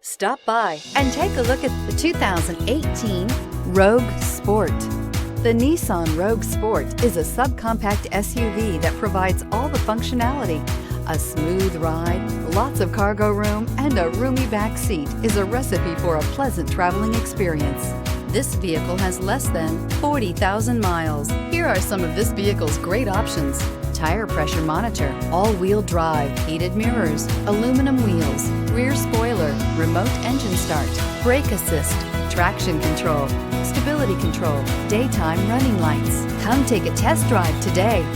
Stop by and take a look at the 2018 Rogue Sport. The Nissan Rogue Sport is a subcompact SUV that provides all the functionality. A smooth ride, lots of cargo room, and a roomy back seat is a recipe for a pleasant traveling experience. This vehicle has less than 40,000 miles. Here are some of this vehicle's great options: tire pressure monitor, all-wheel drive, heated mirrors, aluminum wheels, rear spoiler, remote engine start, brake assist, traction control, stability control, daytime running lights. Come take a test drive today.